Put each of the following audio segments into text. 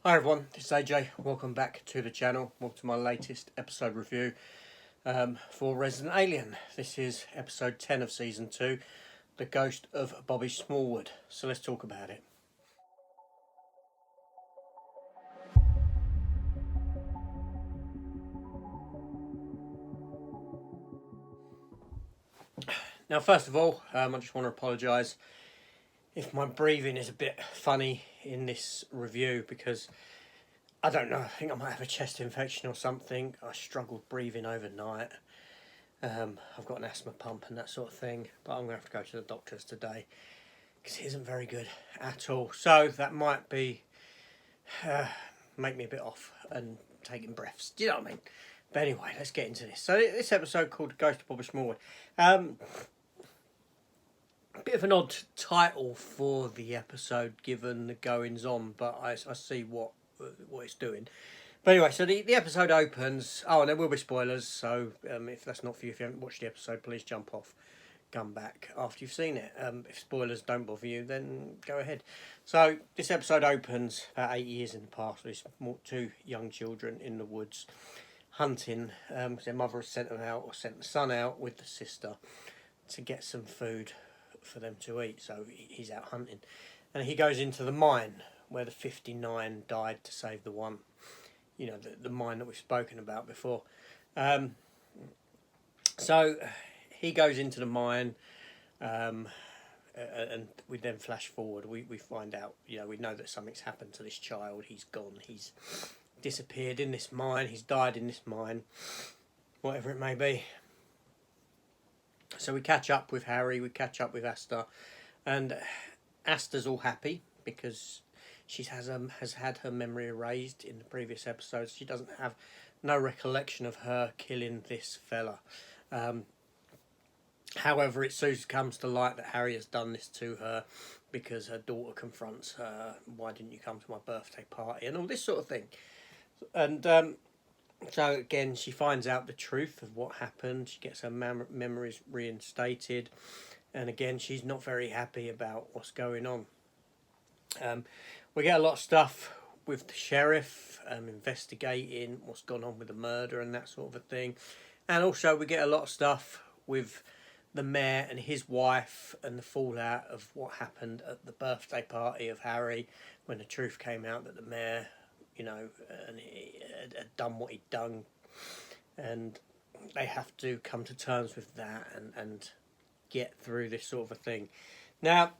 Hi everyone, this is AJ. Welcome back to the channel. Welcome to my latest episode review for Resident Alien. This is episode 10 of season 2, The Ghost of Bobby Smallwood. So let's talk about it. Now first of all, I just want to apologise if my breathing is a bit funny in this review because I don't know, I think I might have a chest infection or something. I struggled breathing overnight. I've got an asthma pump and that sort of thing, but I'm going to have to go to the doctors today because it isn't very good at all. So that might be make me a bit off and taking breaths. Do you know what I mean? But anyway, let's get into this. So this episode called Ghost of Bobby Smallwood. A bit of an odd title for the episode given the goings on, but I see what it's doing. But anyway, so the episode opens. Oh, and there will be spoilers, so if that's not for you, if you haven't watched the episode, please jump off, come back after you've seen it. If spoilers don't bother you, then go ahead. So this episode opens about 8 years in the past with two young children in the woods hunting. Their mother has sent them out, or sent the son out with the sister to get some food for them to eat. So he's out hunting, and he goes into the mine where the 59 died to save the one. You know, the mine that we've spoken about before. So he goes into the mine, and we then flash forward. We find out, you know, we know that something's happened to this child. He's gone. He's disappeared in this mine. He's died in this mine, whatever it may be. So we catch up with Harry. We catch up with Asta, and Asta's all happy because she has had her memory erased in the previous episodes. She doesn't have no recollection of her killing this fella. However, it soon comes to light that Harry has done this to her because her daughter confronts her. Why didn't you come to my birthday party? And all this sort of thing. And so again, she finds out the truth of what happened. She gets her memories reinstated. And again, she's not very happy about what's going on. We get a lot of stuff with the sheriff investigating what's gone on with the murder and that sort of a thing. And also we get a lot of stuff with the mayor and his wife and the fallout of what happened at the birthday party of Harry when the truth came out that the mayor, you know, and he had done what he'd done. And they have to come to terms with that and get through this sort of a thing. Now,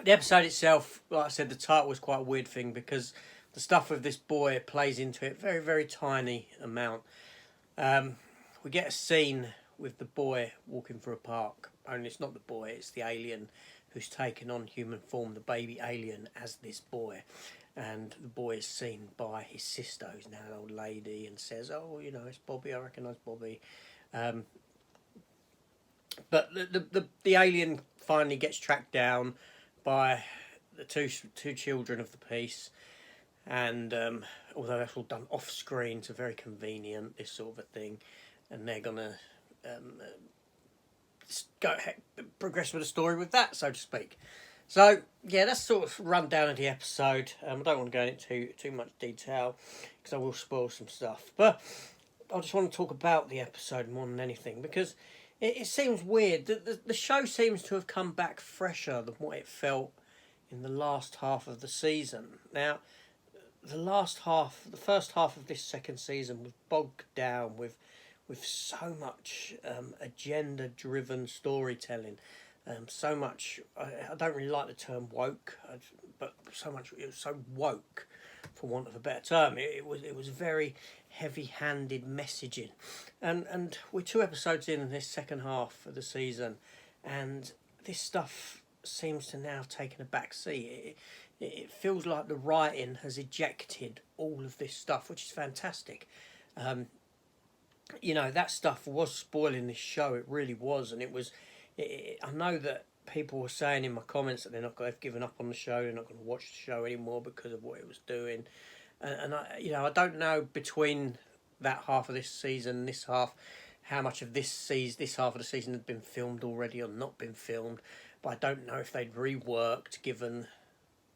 the episode itself, like I said, the title was quite a weird thing because the stuff with this boy plays into it very, very tiny amount. We get a scene with the boy walking through a park, only it's not the boy, it's the alien who's taken on human form, the baby alien, as this boy. And the boy is seen by his sister, who's now an old lady, and says, oh, you know, it's Bobby, I recognise Bobby. But the alien finally gets tracked down by the two children of the piece, and although that's all done off screen, it's very convenient, this sort of a thing, and they're gonna progress with the story with that, so to speak. So yeah, that's sort of rundown of the episode. I don't want to go into too much detail because I will spoil some stuff, but I just want to talk about the episode more than anything because it seems weird. The show seems to have come back fresher than what it felt in the last half of the season. Now, the first half of this second season was bogged down with so much agenda-driven storytelling. So much, I don't really like the term woke, but so much, it was so woke, for want of a better term. It was very heavy-handed messaging, and we're 2 episodes in this second half of the season, and this stuff seems to now have taken a back seat. It feels like the writing has ejected all of this stuff, which is fantastic. You know, that stuff was spoiling this show. It really was, and it was. I know that people were saying in my comments that they've given up on the show. They're not going to watch the show anymore because of what it was doing. And I don't know between that half of this season, this half, how much of this half of the season had been filmed already or not been filmed. But I don't know if they'd reworked given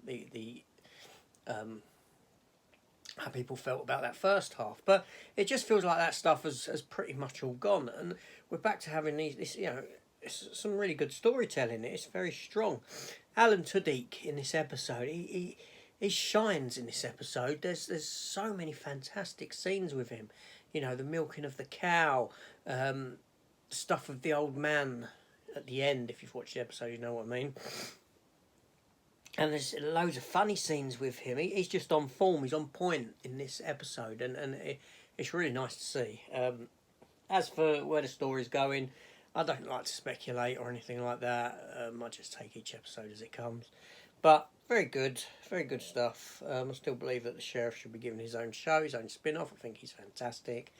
the how people felt about that first half. But it just feels like that stuff has pretty much all gone, and we're back to having this, it's some really good storytelling. It's very strong. Alan Tudyk in this episode, he shines in this episode. There's so many fantastic scenes with him. The milking of the cow, stuff of the old man at the end. If you've watched the episode, you know what I mean. And there's loads of funny scenes with him. He's just on form. He's on point in this episode, and it's really nice to see. As for where the story's going, I don't like to speculate or anything like that. I just take each episode as it comes. But very good stuff. I still believe that the sheriff should be given his own show, his own spin-off. I think he's fantastic.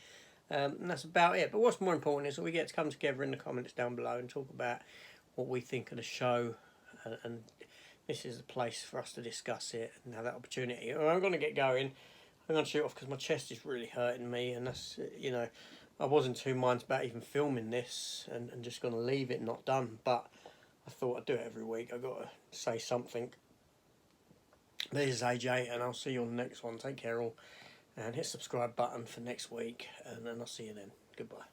And that's about it. But what's more important is that we get to come together in the comments down below and talk about what we think of the show, and this is the place for us to discuss it and have that opportunity. I'm going to get going. I'm going to shoot off because my chest is really hurting me, and that's, I was in two minds about even filming this and just going to leave it not done, but I thought I'd do it every week. I've got to say something. This is AJ, and I'll see you on the next one. Take care all, and hit the subscribe button for next week, and then I'll see you then. Goodbye.